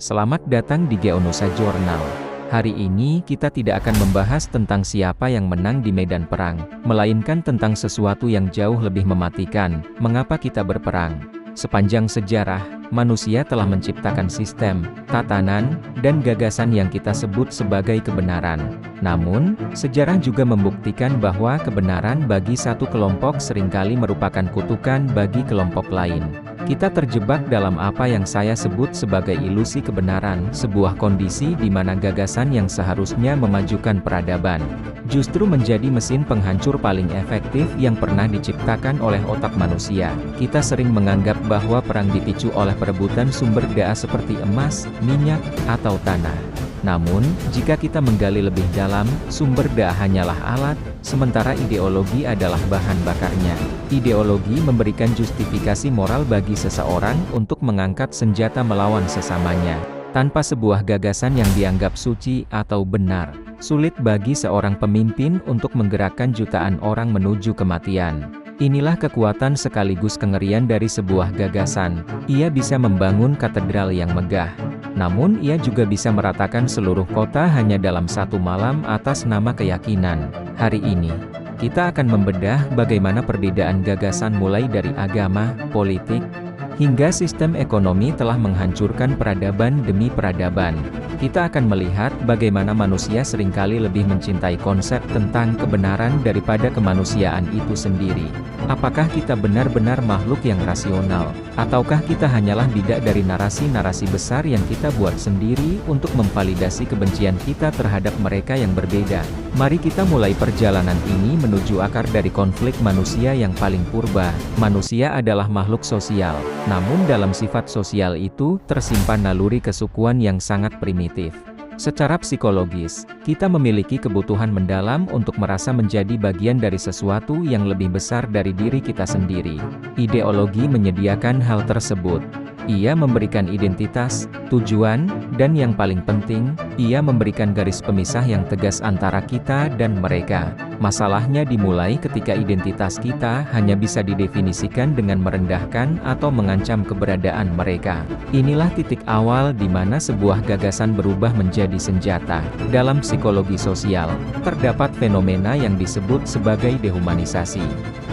Selamat datang di Geonusa Journal. Hari ini kita tidak akan membahas tentang siapa yang menang di medan perang, melainkan tentang sesuatu yang jauh lebih mematikan, mengapa kita berperang. Sepanjang sejarah, manusia telah menciptakan sistem, tatanan, dan gagasan yang kita sebut sebagai kebenaran. Namun, sejarah juga membuktikan bahwa kebenaran bagi satu kelompok seringkali merupakan kutukan bagi kelompok lain. Kita terjebak dalam apa yang saya sebut sebagai ilusi kebenaran, sebuah kondisi di mana gagasan yang seharusnya memajukan peradaban, justru menjadi mesin penghancur paling efektif yang pernah diciptakan oleh otak manusia. Kita sering menganggap bahwa perang dipicu oleh perebutan sumber daya seperti emas, minyak, atau tanah. Namun, jika kita menggali lebih dalam, sumber daya hanyalah alat, sementara ideologi adalah bahan bakarnya. Ideologi memberikan justifikasi moral bagi seseorang untuk mengangkat senjata melawan sesamanya. Tanpa sebuah gagasan yang dianggap suci atau benar, sulit bagi seorang pemimpin untuk menggerakkan jutaan orang menuju kematian. Inilah kekuatan sekaligus kengerian dari sebuah gagasan. Ia bisa membangun katedral yang megah, namun ia juga bisa meratakan seluruh kota hanya dalam satu malam atas nama keyakinan. Hari ini, kita akan membedah bagaimana perbedaan gagasan mulai dari agama, politik, hingga sistem ekonomi telah menghancurkan peradaban demi peradaban. Kita akan melihat bagaimana manusia seringkali lebih mencintai konsep tentang kebenaran daripada kemanusiaan itu sendiri. Apakah kita benar-benar makhluk yang rasional? Ataukah kita hanyalah bidak dari narasi-narasi besar yang kita buat sendiri untuk memvalidasi kebencian kita terhadap mereka yang berbeda? Mari kita mulai perjalanan ini menuju akar dari konflik manusia yang paling purba. Manusia adalah makhluk sosial, namun dalam sifat sosial itu tersimpan naluri kesukuan yang sangat primitif. Secara psikologis, kita memiliki kebutuhan mendalam untuk merasa menjadi bagian dari sesuatu yang lebih besar dari diri kita sendiri. Ideologi menyediakan hal tersebut. Ia memberikan identitas, tujuan, dan yang paling penting, ia memberikan garis pemisah yang tegas antara kita dan mereka. Masalahnya dimulai ketika identitas kita hanya bisa didefinisikan dengan merendahkan atau mengancam keberadaan mereka. Inilah titik awal di mana sebuah gagasan berubah menjadi senjata. Dalam psikologi sosial, terdapat fenomena yang disebut sebagai dehumanisasi.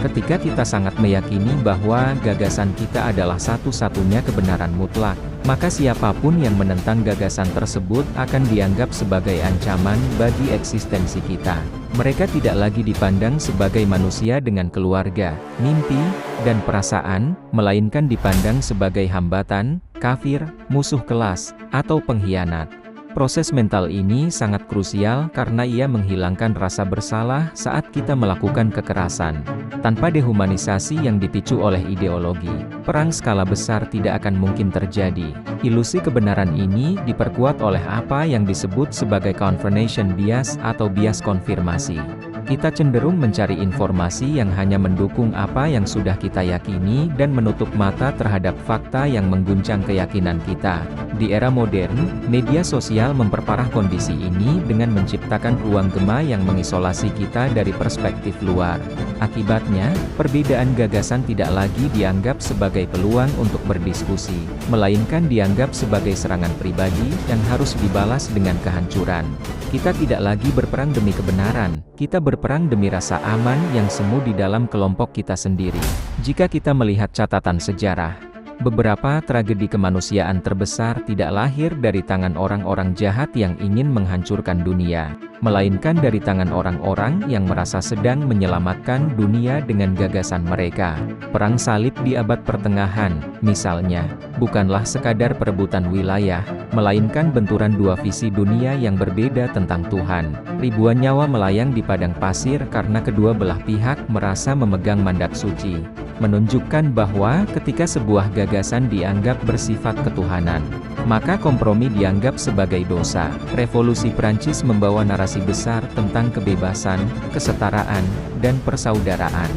Ketika kita sangat meyakini bahwa gagasan kita adalah satu-satunya kebenaran mutlak, maka siapapun yang menentang gagasan tersebut akan dianggap sebagai ancaman bagi eksistensi kita. Mereka tidak lagi dipandang sebagai manusia dengan keluarga, mimpi, dan perasaan, melainkan dipandang sebagai hambatan, kafir, musuh kelas, atau pengkhianat. Proses mental ini sangat krusial karena ia menghilangkan rasa bersalah saat kita melakukan kekerasan. Tanpa dehumanisasi yang dipicu oleh ideologi, perang skala besar tidak akan mungkin terjadi. Ilusi kebenaran ini diperkuat oleh apa yang disebut sebagai confirmation bias atau bias konfirmasi. Kita cenderung mencari informasi yang hanya mendukung apa yang sudah kita yakini dan menutup mata terhadap fakta yang mengguncang keyakinan kita. Di era modern, media sosial memperparah kondisi ini dengan menciptakan ruang gema yang mengisolasi kita dari perspektif luar. Akibatnya, perbedaan gagasan tidak lagi dianggap sebagai peluang untuk berdiskusi, melainkan dianggap sebagai serangan pribadi yang harus dibalas dengan kehancuran. Kita tidak lagi berperang demi kebenaran, kita berperang demi rasa aman yang semu di dalam kelompok kita sendiri. Jika kita melihat catatan sejarah, beberapa tragedi kemanusiaan terbesar tidak lahir dari tangan orang-orang jahat yang ingin menghancurkan dunia, melainkan dari tangan orang-orang yang merasa sedang menyelamatkan dunia dengan gagasan mereka. Perang salib di abad pertengahan, misalnya, bukanlah sekadar perebutan wilayah, melainkan benturan dua visi dunia yang berbeda tentang Tuhan. Ribuan nyawa melayang di padang pasir karena kedua belah pihak merasa memegang mandat suci, menunjukkan bahwa ketika sebuah gagasan dianggap bersifat ketuhanan, maka kompromi dianggap sebagai dosa. Revolusi Prancis membawa narasi besar tentang kebebasan, kesetaraan, dan persaudaraan.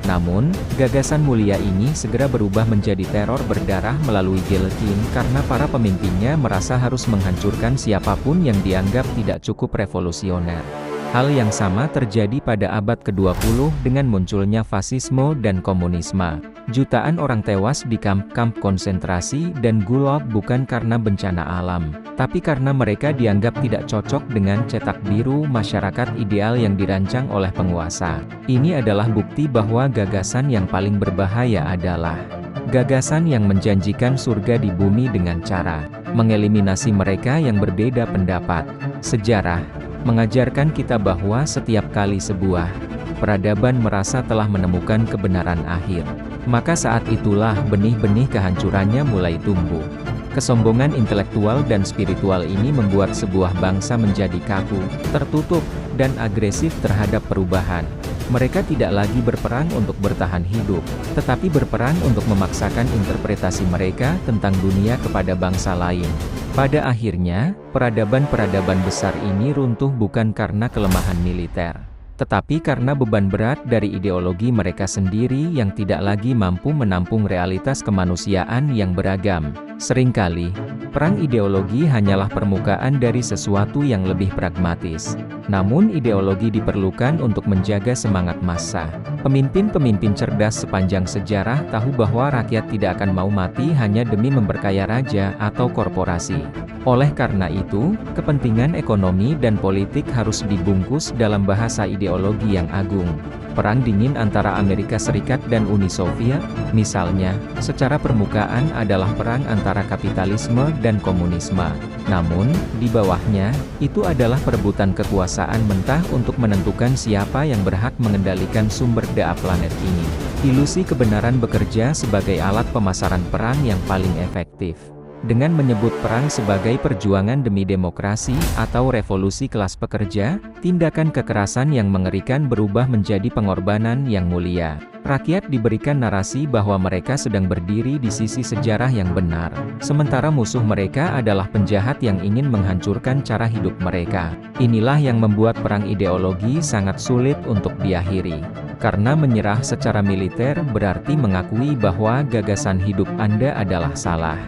Namun, gagasan mulia ini segera berubah menjadi teror berdarah melalui giletin karena para pemimpinnya merasa harus menghancurkan siapapun yang dianggap tidak cukup revolusioner. Hal yang sama terjadi pada abad ke-20 dengan munculnya fasisme dan komunisme. Jutaan orang tewas di kamp-kamp konsentrasi dan gulag bukan karena bencana alam, tapi karena mereka dianggap tidak cocok dengan cetak biru masyarakat ideal yang dirancang oleh penguasa. Ini adalah bukti bahwa gagasan yang paling berbahaya adalah gagasan yang menjanjikan surga di bumi dengan cara mengeliminasi mereka yang berbeda pendapat. Sejarah mengajarkan kita bahwa setiap kali sebuah peradaban merasa telah menemukan kebenaran akhir, maka saat itulah benih-benih kehancurannya mulai tumbuh. Kesombongan intelektual dan spiritual ini membuat sebuah bangsa menjadi kaku, tertutup, dan agresif terhadap perubahan. Mereka tidak lagi berperang untuk bertahan hidup, tetapi berperang untuk memaksakan interpretasi mereka tentang dunia kepada bangsa lain. Pada akhirnya, peradaban-peradaban besar ini runtuh bukan karena kelemahan militer, tetapi karena beban berat dari ideologi mereka sendiri yang tidak lagi mampu menampung realitas kemanusiaan yang beragam. Seringkali, perang ideologi hanyalah permukaan dari sesuatu yang lebih pragmatis. Namun ideologi diperlukan untuk menjaga semangat massa. Pemimpin-pemimpin cerdas sepanjang sejarah tahu bahwa rakyat tidak akan mau mati hanya demi memperkaya raja atau korporasi. Oleh karena itu, kepentingan ekonomi dan politik harus dibungkus dalam bahasa ideologi yang agung. Perang dingin antara Amerika Serikat dan Uni Soviet, misalnya, secara permukaan adalah perang antara kapitalisme dan komunisme. Namun, di bawahnya, itu adalah perebutan kekuasaan mentah untuk menentukan siapa yang berhak mengendalikan sumber daya planet ini. Ilusi kebenaran bekerja sebagai alat pemasaran perang yang paling efektif. Dengan menyebut perang sebagai perjuangan demi demokrasi atau revolusi kelas pekerja, tindakan kekerasan yang mengerikan berubah menjadi pengorbanan yang mulia. Rakyat diberikan narasi bahwa mereka sedang berdiri di sisi sejarah yang benar, sementara musuh mereka adalah penjahat yang ingin menghancurkan cara hidup mereka. Inilah yang membuat perang ideologi sangat sulit untuk diakhiri. Karena menyerah secara militer berarti mengakui bahwa gagasan hidup Anda adalah salah.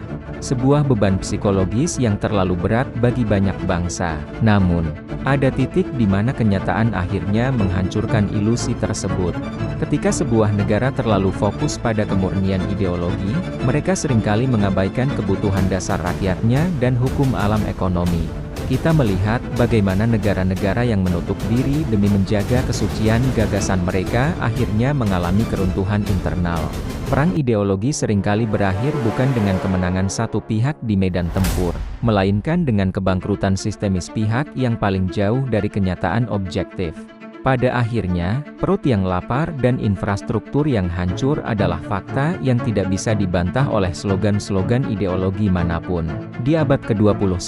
Sebuah beban psikologis yang terlalu berat bagi banyak bangsa. Namun, ada titik di mana kenyataan akhirnya menghancurkan ilusi tersebut. Ketika sebuah negara terlalu fokus pada kemurnian ideologi, mereka seringkali mengabaikan kebutuhan dasar rakyatnya dan hukum alam ekonomi. Kita melihat bagaimana negara-negara yang menutup diri demi menjaga kesucian gagasan mereka akhirnya mengalami keruntuhan internal. Perang ideologi seringkali berakhir bukan dengan kemenangan satu pihak di medan tempur, melainkan dengan kebangkrutan sistemis pihak yang paling jauh dari kenyataan objektif. Pada akhirnya, perut yang lapar dan infrastruktur yang hancur adalah fakta yang tidak bisa dibantah oleh slogan-slogan ideologi manapun. Di abad ke-21,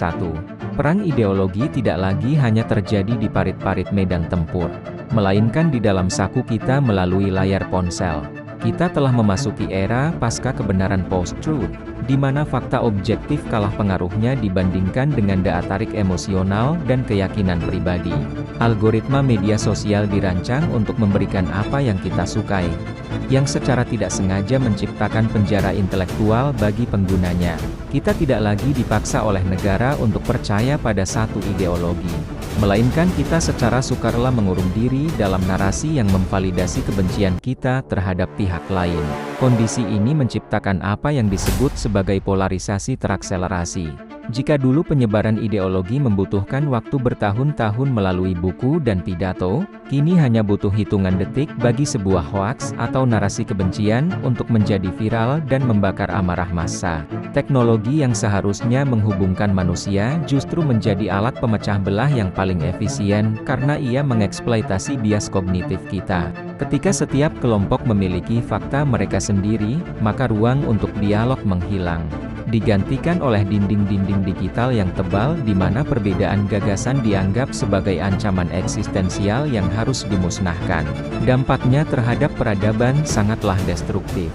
perang ideologi tidak lagi hanya terjadi di parit-parit medan tempur, melainkan di dalam saku kita melalui layar ponsel. Kita telah memasuki era pasca kebenaran post-truth, di mana fakta objektif kalah pengaruhnya dibandingkan dengan daya tarik emosional dan keyakinan pribadi. Algoritma media sosial dirancang untuk memberikan apa yang kita sukai, yang secara tidak sengaja menciptakan penjara intelektual bagi penggunanya. Kita tidak lagi dipaksa oleh negara untuk percaya pada satu ideologi, melainkan kita secara sukarela mengurung diri dalam narasi yang memvalidasi kebencian kita terhadap pihak lain. Kondisi ini menciptakan apa yang disebut sebagai polarisasi terakselerasi. Jika dulu penyebaran ideologi membutuhkan waktu bertahun-tahun melalui buku dan pidato, kini hanya butuh hitungan detik bagi sebuah hoaks atau narasi kebencian untuk menjadi viral dan membakar amarah massa. Teknologi yang seharusnya menghubungkan manusia justru menjadi alat pemecah belah yang paling efisien karena ia mengeksploitasi bias kognitif kita. Ketika setiap kelompok memiliki fakta mereka sendiri, maka ruang untuk dialog menghilang, digantikan oleh dinding-dinding digital yang tebal di mana perbedaan gagasan dianggap sebagai ancaman eksistensial yang harus dimusnahkan. Dampaknya terhadap peradaban sangatlah destruktif.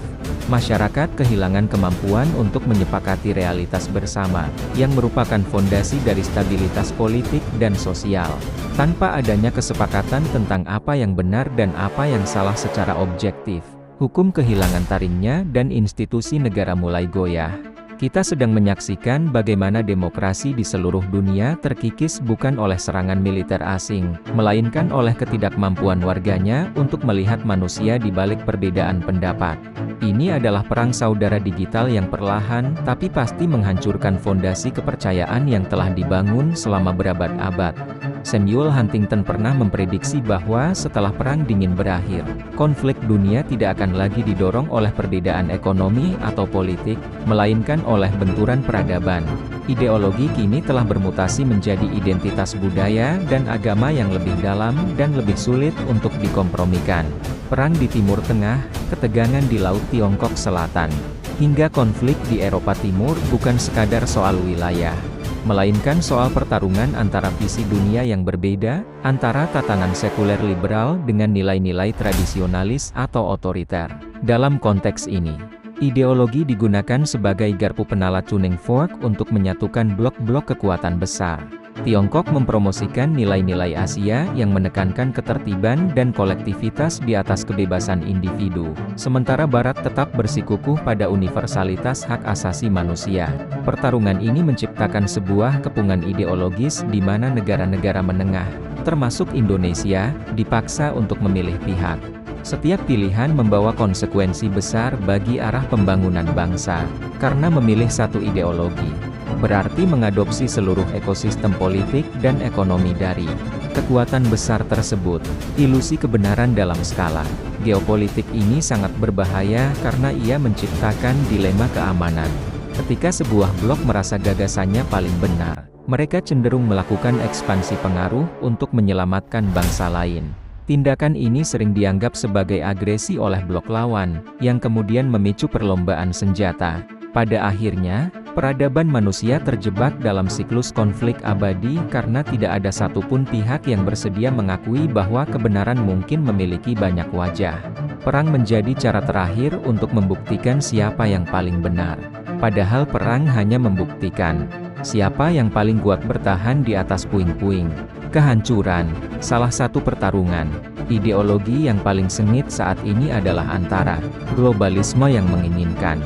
Masyarakat kehilangan kemampuan untuk menyepakati realitas bersama, yang merupakan fondasi dari stabilitas politik dan sosial. Tanpa adanya kesepakatan tentang apa yang benar dan apa yang salah secara objektif, hukum kehilangan taringnya dan institusi negara mulai goyah. Kita sedang menyaksikan bagaimana demokrasi di seluruh dunia terkikis bukan oleh serangan militer asing, melainkan oleh ketidakmampuan warganya untuk melihat manusia di balik perbedaan pendapat. Ini adalah perang saudara digital yang perlahan, tapi pasti menghancurkan fondasi kepercayaan yang telah dibangun selama berabad-abad. Samuel Huntington pernah memprediksi bahwa setelah Perang Dingin berakhir, konflik dunia tidak akan lagi didorong oleh perbedaan ekonomi atau politik, melainkan oleh benturan peradaban. Ideologi kini telah bermutasi menjadi identitas budaya dan agama yang lebih dalam dan lebih sulit untuk dikompromikan. Perang di Timur Tengah, ketegangan di Laut Tiongkok Selatan, hingga konflik di Eropa Timur bukan sekadar soal wilayah, melainkan soal pertarungan antara visi dunia yang berbeda, antara tatanan sekuler liberal dengan nilai-nilai tradisionalis atau otoriter. Dalam konteks ini, ideologi digunakan sebagai garpu penalat tuning fork untuk menyatukan blok-blok kekuatan besar. Tiongkok mempromosikan nilai-nilai Asia yang menekankan ketertiban dan kolektivitas di atas kebebasan individu, sementara Barat tetap bersikukuh pada universalitas hak asasi manusia. Pertarungan ini menciptakan sebuah kepungan ideologis di mana negara-negara menengah, termasuk Indonesia, dipaksa untuk memilih pihak. Setiap pilihan membawa konsekuensi besar bagi arah pembangunan bangsa, karena memilih satu ideologi berarti mengadopsi seluruh ekosistem politik dan ekonomi dari kekuatan besar tersebut. Ilusi kebenaran dalam skala geopolitik ini sangat berbahaya karena ia menciptakan dilema keamanan. Ketika sebuah blok merasa gagasannya paling benar, mereka cenderung melakukan ekspansi pengaruh untuk menyelamatkan bangsa lain. Tindakan ini sering dianggap sebagai agresi oleh blok lawan, yang kemudian memicu perlombaan senjata. Pada akhirnya, peradaban manusia terjebak dalam siklus konflik abadi karena tidak ada satupun pihak yang bersedia mengakui bahwa kebenaran mungkin memiliki banyak wajah. Perang menjadi cara terakhir untuk membuktikan siapa yang paling benar. Padahal perang hanya membuktikan siapa yang paling kuat bertahan di atas puing-puing kehancuran. Salah satu pertarungan ideologi yang paling sengit saat ini adalah antara globalisme yang menginginkan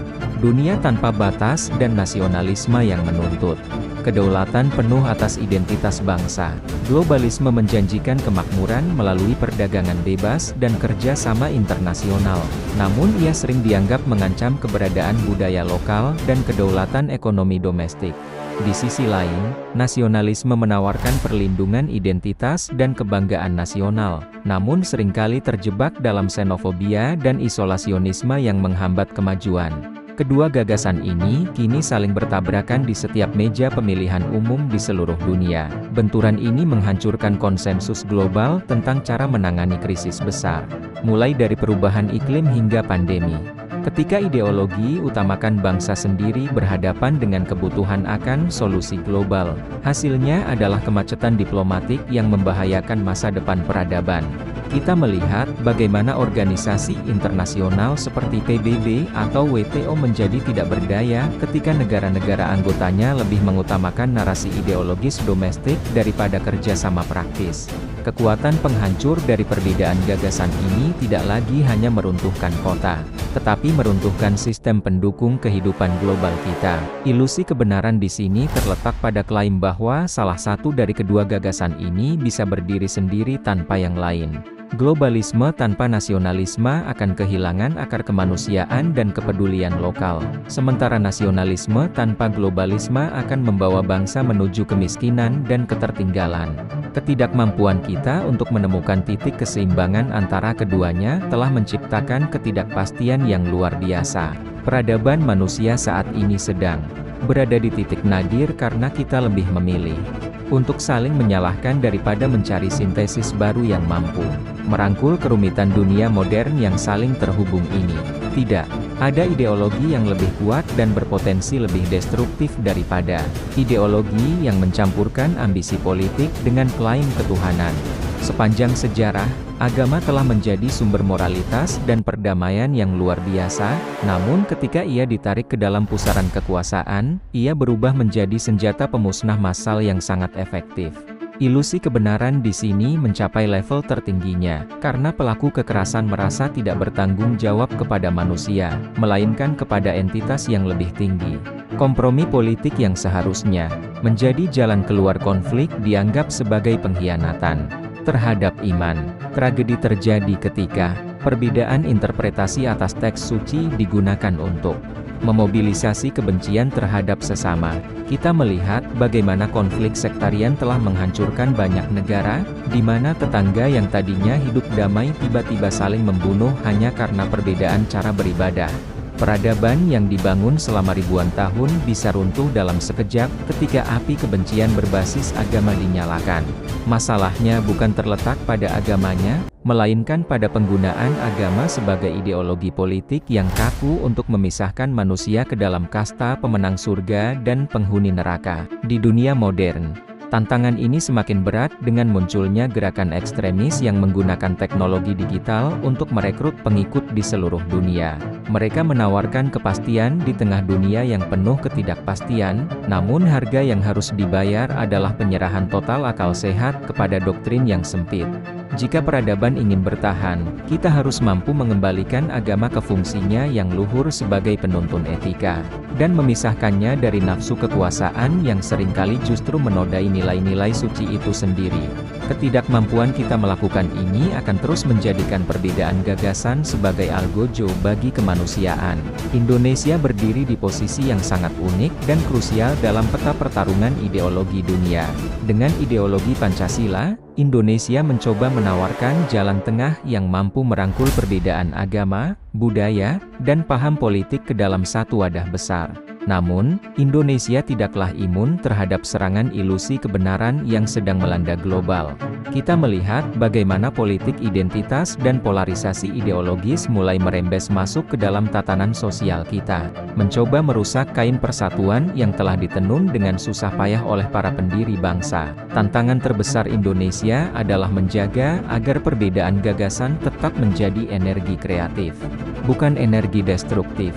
dunia tanpa batas dan nasionalisme yang menuntut kedaulatan penuh atas identitas bangsa. Globalisme menjanjikan kemakmuran melalui perdagangan bebas dan kerja sama internasional, namun ia sering dianggap mengancam keberadaan budaya lokal dan kedaulatan ekonomi domestik. Di sisi lain, nasionalisme menawarkan perlindungan identitas dan kebanggaan nasional, namun seringkali terjebak dalam xenofobia dan isolasionisme yang menghambat kemajuan. Kedua gagasan ini kini saling bertabrakan di setiap meja pemilihan umum di seluruh dunia. Benturan ini menghancurkan konsensus global tentang cara menangani krisis besar, mulai dari perubahan iklim hingga pandemi. Ketika ideologi utamakan bangsa sendiri berhadapan dengan kebutuhan akan solusi global, hasilnya adalah kemacetan diplomatik yang membahayakan masa depan peradaban. Kita melihat bagaimana organisasi internasional seperti PBB atau WTO menjadi tidak berdaya ketika negara-negara anggotanya lebih mengutamakan narasi ideologis domestik daripada kerjasama praktis. Kekuatan penghancur dari perbedaan gagasan ini tidak lagi hanya meruntuhkan kota, tetapi meruntuhkan sistem pendukung kehidupan global kita. Ilusi kebenaran di sini terletak pada klaim bahwa salah satu dari kedua gagasan ini bisa berdiri sendiri tanpa yang lain. Globalisme tanpa nasionalisme akan kehilangan akar kemanusiaan dan kepedulian lokal, sementara nasionalisme tanpa globalisme akan membawa bangsa menuju kemiskinan dan ketertinggalan. Ketidakmampuan kita untuk menemukan titik keseimbangan antara keduanya telah menciptakan ketidakpastian yang luar biasa. Peradaban manusia saat ini sedang berada di titik nadir karena kita lebih memilih untuk saling menyalahkan daripada mencari sintesis baru yang mampu merangkul kerumitan dunia modern yang saling terhubung ini. Tidak ada ideologi yang lebih kuat dan berpotensi lebih destruktif daripada ideologi yang mencampurkan ambisi politik dengan klaim ketuhanan. Sepanjang sejarah, agama telah menjadi sumber moralitas dan perdamaian yang luar biasa, namun ketika ia ditarik ke dalam pusaran kekuasaan, ia berubah menjadi senjata pemusnah massal yang sangat efektif. Ilusi kebenaran di sini mencapai level tertingginya, karena pelaku kekerasan merasa tidak bertanggung jawab kepada manusia, melainkan kepada entitas yang lebih tinggi. Kompromi politik yang seharusnya menjadi jalan keluar konflik dianggap sebagai pengkhianatan terhadap iman. Tragedi terjadi ketika perbedaan interpretasi atas teks suci digunakan untuk memobilisasi kebencian terhadap sesama. Kita melihat bagaimana konflik sektarian telah menghancurkan banyak negara, di mana tetangga yang tadinya hidup damai tiba-tiba saling membunuh hanya karena perbedaan cara beribadah. Peradaban yang dibangun selama ribuan tahun bisa runtuh dalam sekejap ketika api kebencian berbasis agama dinyalakan. Masalahnya bukan terletak pada agamanya, melainkan pada penggunaan agama sebagai ideologi politik yang kaku untuk memisahkan manusia ke dalam kasta pemenang surga dan penghuni neraka. Di dunia modern, tantangan ini semakin berat dengan munculnya gerakan ekstremis yang menggunakan teknologi digital untuk merekrut pengikut di seluruh dunia. Mereka menawarkan kepastian di tengah dunia yang penuh ketidakpastian, namun harga yang harus dibayar adalah penyerahan total akal sehat kepada doktrin yang sempit. Jika peradaban ingin bertahan, kita harus mampu mengembalikan agama ke fungsinya yang luhur sebagai penuntun etika, dan memisahkannya dari nafsu kekuasaan yang seringkali justru menodai nilai-nilai suci itu sendiri. Ketidakmampuan kita melakukan ini akan terus menjadikan perbedaan gagasan sebagai algojo bagi kemanusiaan. Indonesia berdiri di posisi yang sangat unik dan krusial dalam peta pertarungan ideologi dunia. Dengan ideologi Pancasila, Indonesia mencoba menawarkan jalan tengah yang mampu merangkul perbedaan agama, budaya, dan paham politik ke dalam satu wadah besar. Namun, Indonesia tidaklah imun terhadap serangan ilusi kebenaran yang sedang melanda global. Kita melihat bagaimana politik identitas dan polarisasi ideologis mulai merembes masuk ke dalam tatanan sosial kita, mencoba merusak kain persatuan yang telah ditenun dengan susah payah oleh para pendiri bangsa. Tantangan terbesar Indonesia adalah menjaga agar perbedaan gagasan tetap menjadi energi kreatif, bukan energi destruktif.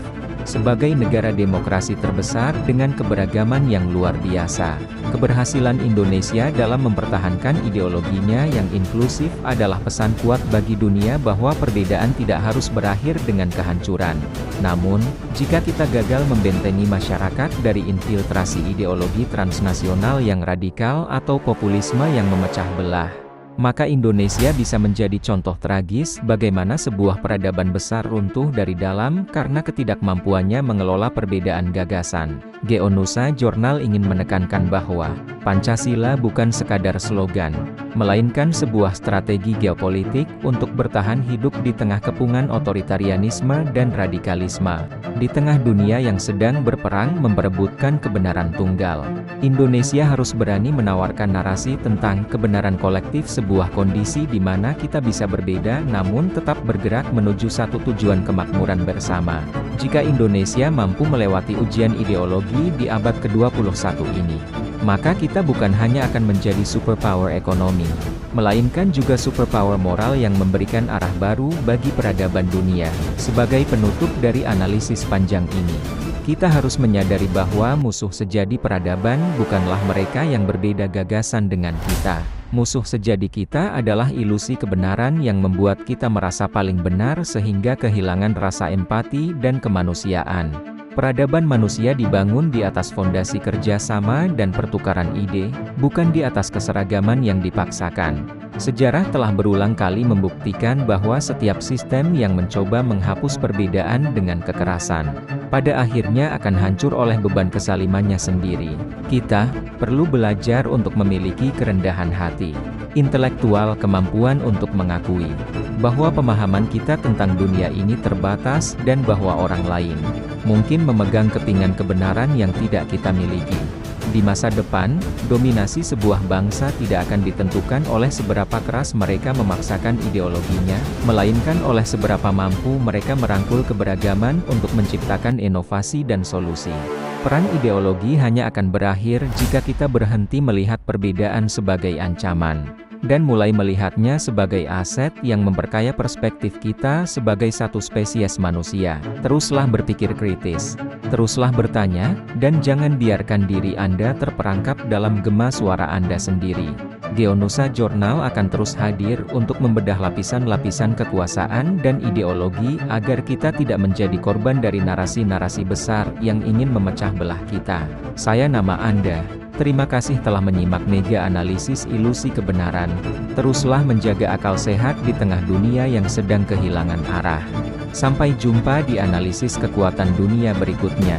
Sebagai negara demokrasi terbesar dengan keberagaman yang luar biasa, keberhasilan Indonesia dalam mempertahankan ideologinya yang inklusif adalah pesan kuat bagi dunia bahwa perbedaan tidak harus berakhir dengan kehancuran. Namun, jika kita gagal membentengi masyarakat dari infiltrasi ideologi transnasional yang radikal atau populisme yang memecah belah, maka Indonesia bisa menjadi contoh tragis bagaimana sebuah peradaban besar runtuh dari dalam karena ketidakmampuannya mengelola perbedaan gagasan. Geonusa Jurnal ingin menekankan bahwa Pancasila bukan sekadar slogan, melainkan sebuah strategi geopolitik untuk bertahan hidup di tengah kepungan otoritarianisme dan radikalisme. Di tengah dunia yang sedang berperang memperebutkan kebenaran tunggal, Indonesia harus berani menawarkan narasi tentang kebenaran kolektif, sebuah kondisi di mana kita bisa berbeda namun tetap bergerak menuju satu tujuan kemakmuran bersama. Jika Indonesia mampu melewati ujian ideologi di abad ke-21 ini, maka kita bukan hanya akan menjadi superpower ekonomi, melainkan juga superpower moral yang memberikan arah baru bagi peradaban dunia. Sebagai penutup dari analisis panjang ini, kita harus menyadari bahwa musuh sejadi peradaban bukanlah mereka yang berbeda gagasan dengan kita. Musuh sejadi kita adalah ilusi kebenaran yang membuat kita merasa paling benar sehingga kehilangan rasa empati dan kemanusiaan. Peradaban manusia dibangun di atas fondasi kerjasama dan pertukaran ide, bukan di atas keseragaman yang dipaksakan. Sejarah telah berulang kali membuktikan bahwa setiap sistem yang mencoba menghapus perbedaan dengan kekerasan, pada akhirnya akan hancur oleh beban kesalimannya sendiri. Kita perlu belajar untuk memiliki kerendahan hati, intelektual, kemampuan untuk mengakui bahwa pemahaman kita tentang dunia ini terbatas dan bahwa orang lain mungkin memegang kepingan kebenaran yang tidak kita miliki. Di masa depan, dominasi sebuah bangsa tidak akan ditentukan oleh seberapa keras mereka memaksakan ideologinya, melainkan oleh seberapa mampu mereka merangkul keberagaman untuk menciptakan inovasi dan solusi. Perang ideologi hanya akan berakhir jika kita berhenti melihat perbedaan sebagai ancaman. dan mulai melihatnya sebagai aset yang memperkaya perspektif kita sebagai satu spesies manusia. Teruslah berpikir kritis, teruslah bertanya, dan jangan biarkan diri Anda terperangkap dalam gema suara Anda sendiri. Geonusa Jurnal akan terus hadir untuk membedah lapisan-lapisan kekuasaan dan ideologi agar kita tidak menjadi korban dari narasi-narasi besar yang ingin memecah belah kita. Saya nama Anda. Terima kasih telah menyimak Mega Analisis Ilusi Kebenaran. Teruslah menjaga akal sehat di tengah dunia yang sedang kehilangan arah. Sampai jumpa di analisis kekuatan dunia berikutnya.